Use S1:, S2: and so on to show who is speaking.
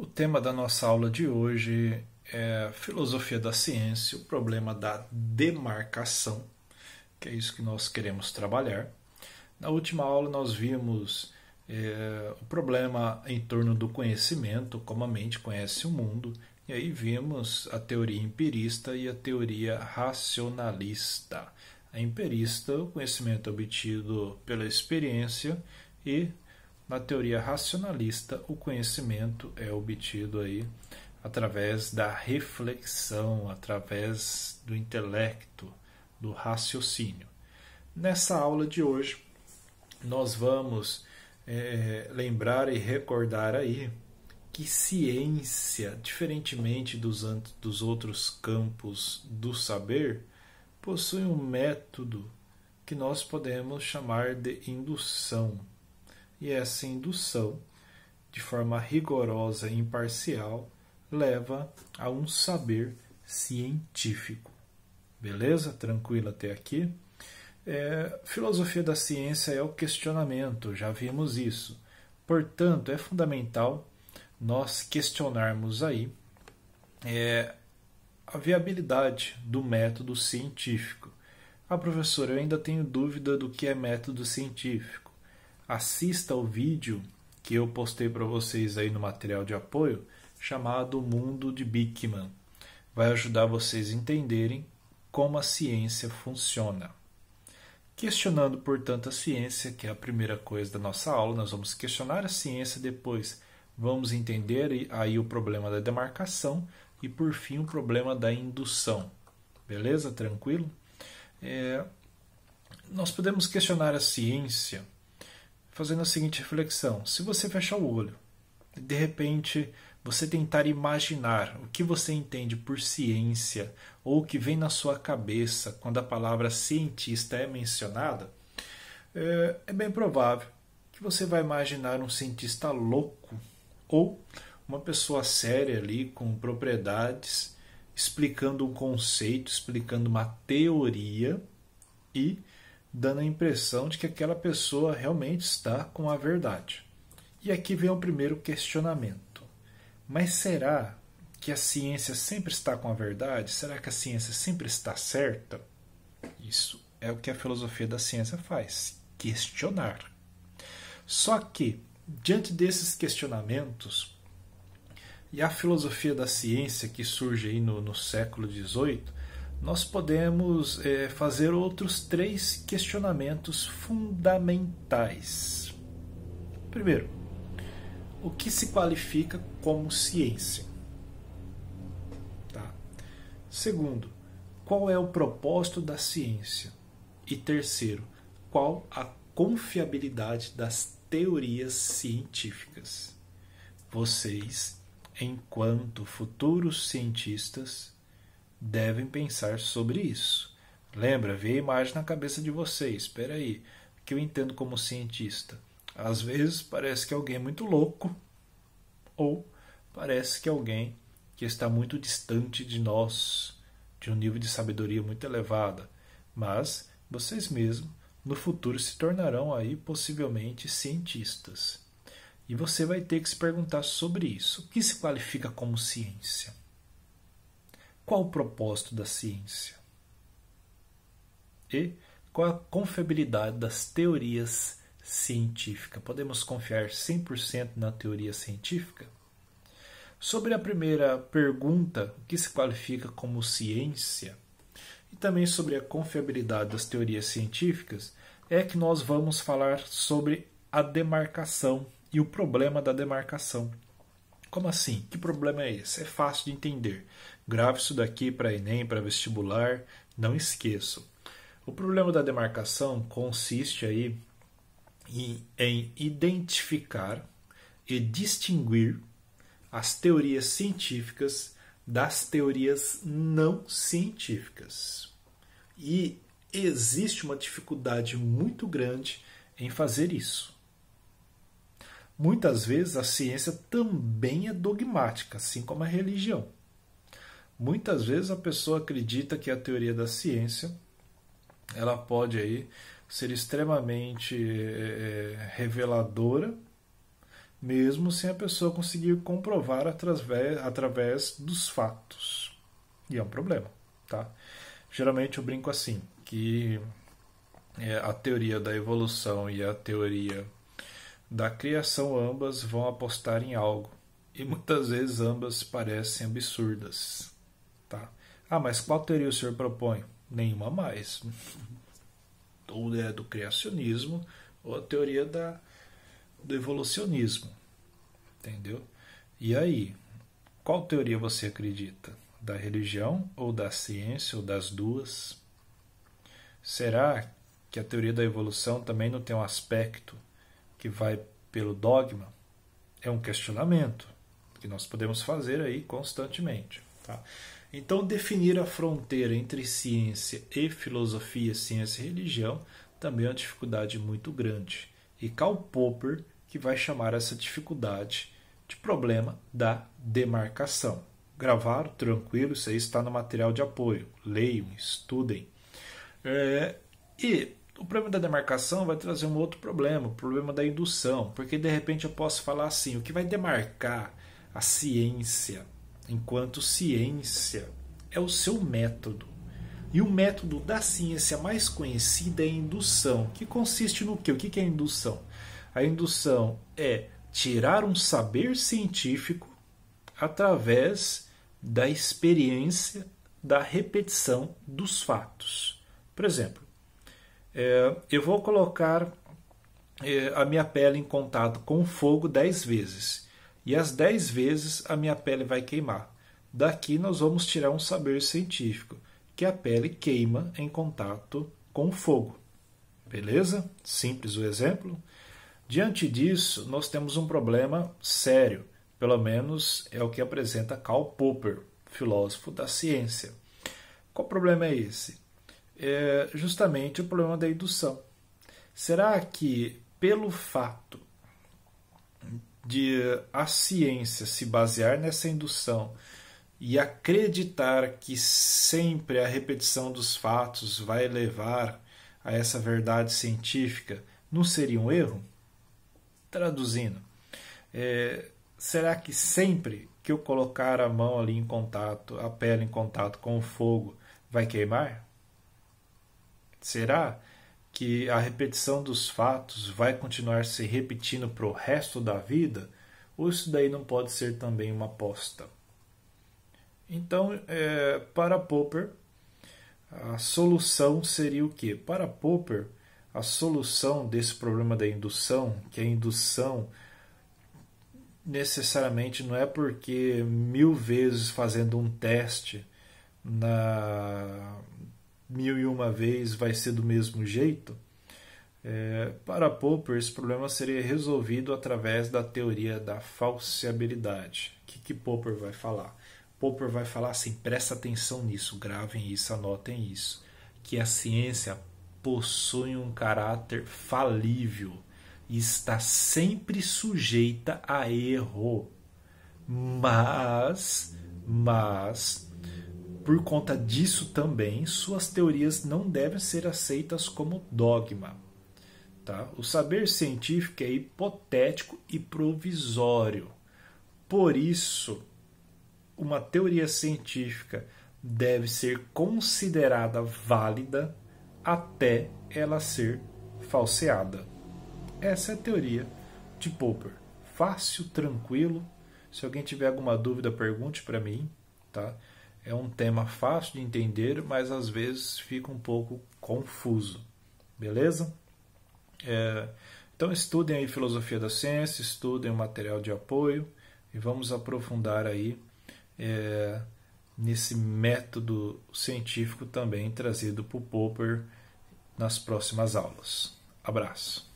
S1: O tema da nossa aula de hoje é Filosofia da Ciência, o problema da demarcação, que é isso que nós queremos trabalhar. Na última aula nós vimos o problema em torno do conhecimento, como a mente conhece o mundo, e aí vimos a teoria empirista e a teoria racionalista. A empirista, o conhecimento obtido pela experiência, e na teoria racionalista, o conhecimento é obtido aí através da reflexão, através do intelecto, do raciocínio. Nessa aula de hoje, nós vamos lembrar e recordar aí que ciência, diferentemente dos outros campos do saber, possui um método que nós podemos chamar de indução. E essa indução, de forma rigorosa e imparcial, leva a um saber científico. Beleza? Tranquilo até aqui? Filosofia da ciência é o questionamento, já vimos isso. Portanto, é fundamental nós questionarmos aí a viabilidade do método científico. Professor, eu ainda tenho dúvida do que é método científico. Assista ao vídeo que eu postei para vocês aí no material de apoio, chamado Mundo de Bickman. Vai ajudar vocês a entenderem como a ciência funciona. Questionando, portanto, a ciência, que é a primeira coisa da nossa aula, nós vamos questionar a ciência, depois vamos entender aí o problema da demarcação e, por fim, o problema da indução. Beleza? Tranquilo? Nós podemos questionar a ciência fazendo a seguinte reflexão. Se você fechar o olho e, de repente, você tentar imaginar o que você entende por ciência ou o que vem na sua cabeça quando a palavra cientista é mencionada, é bem provável que você vai imaginar um cientista louco ou uma pessoa séria ali com propriedades, explicando um conceito, explicando uma teoria e dando a impressão de que aquela pessoa realmente está com a verdade. E aqui vem o primeiro questionamento. Mas será que a ciência sempre está com a verdade? Será que a ciência sempre está certa? Isso é o que a filosofia da ciência faz, questionar. Só que, diante desses questionamentos, e a filosofia da ciência que surge aí no século XVIII, nós podemos fazer outros 3 questionamentos fundamentais. Primeiro, o que se qualifica como ciência? Tá. Segundo, qual é o propósito da ciência? E terceiro, qual a confiabilidade das teorias científicas? Vocês, enquanto futuros cientistas, devem pensar sobre isso. Lembra, vê a imagem na cabeça de vocês. Espera aí, o que eu entendo como cientista? Às vezes parece que alguém é muito louco, ou parece que alguém que está muito distante de nós, de um nível de sabedoria muito elevada. Mas vocês mesmos, no futuro, se tornarão aí possivelmente cientistas. E você vai ter que se perguntar sobre isso. O que se qualifica como ciência? Qual o propósito da ciência? E qual a confiabilidade das teorias científicas? Podemos confiar 100% na teoria científica? Sobre a primeira pergunta, o que se qualifica como ciência, e também sobre a confiabilidade das teorias científicas, é que nós vamos falar sobre a demarcação e o problema da demarcação. Como assim? Que problema é esse? É fácil de entender. Grave isso daqui para Enem, para vestibular, não esqueçam. O problema da demarcação consiste aí em identificar e distinguir as teorias científicas das teorias não científicas. E existe uma dificuldade muito grande em fazer isso. Muitas vezes a ciência também é dogmática, assim como a religião. Muitas vezes a pessoa acredita que a teoria da ciência ela pode aí ser extremamente reveladora mesmo sem a pessoa conseguir comprovar através dos fatos. E é um problema, tá? Geralmente eu brinco assim, que a teoria da evolução e a teoria da criação ambas vão apostar em algo. E muitas vezes ambas parecem absurdas, tá? Ah, mas qual teoria o senhor propõe? Nenhuma mais. Ou é do criacionismo ou a teoria do evolucionismo, entendeu? E aí, qual teoria você acredita? Da religião ou da ciência ou das duas? Será que a teoria da evolução também não tem um aspecto que vai pelo dogma? É um questionamento que nós podemos fazer aí constantemente, tá? Então, definir a fronteira entre ciência e filosofia, ciência e religião, também é uma dificuldade muito grande. E Karl Popper que vai chamar essa dificuldade de problema da demarcação. Gravaram? Tranquilo, isso aí está no material de apoio. Leiam, estudem. E o problema da demarcação vai trazer um outro problema, o problema da indução, porque de repente eu posso falar assim, o que vai demarcar a ciência enquanto ciência é o seu método. E o método da ciência mais conhecida é a indução, que consiste no quê? O que é a indução? A indução é tirar um saber científico através da experiência da repetição dos fatos. Por exemplo, eu vou colocar a minha pele em contato com o fogo 10 vezes. E as 10 vezes a minha pele vai queimar. Daqui nós vamos tirar um saber científico, que a pele queima em contato com o fogo. Beleza? Simples o exemplo. Diante disso, nós temos um problema sério. Pelo menos é o que apresenta Karl Popper, filósofo da ciência. Qual problema é esse? É justamente o problema da indução. Será que, pelo fato de a ciência se basear nessa indução e acreditar que sempre a repetição dos fatos vai levar a essa verdade científica, não seria um erro? Traduzindo, será que sempre que eu colocar a mão ali em contato, a pele em contato com o fogo, vai queimar? Será que a repetição dos fatos vai continuar se repetindo para o resto da vida? Ou isso daí não pode ser também uma aposta? Então, para Popper, a solução seria o quê? Para Popper, a solução desse problema da indução, que a indução necessariamente não é porque 1000 vezes fazendo um teste na 1001 vez vai ser do mesmo jeito. Para Popper, esse problema seria resolvido através da teoria da falseabilidade. O que Popper vai falar? Popper vai falar assim, presta atenção nisso, gravem isso, anotem isso, que a ciência possui um caráter falível e está sempre sujeita a erro. Mas, por conta disso também, suas teorias não devem ser aceitas como dogma. Tá? O saber científico é hipotético e provisório. Por isso, uma teoria científica deve ser considerada válida até ela ser falseada. Essa é a teoria de Popper. Fácil, tranquilo. Se alguém tiver alguma dúvida, pergunte para mim. Tá? É um tema fácil de entender, mas às vezes fica um pouco confuso. Beleza? Então estudem aí filosofia da ciência, estudem o material de apoio e vamos aprofundar aí nesse método científico também trazido por Popper nas próximas aulas. Abraço.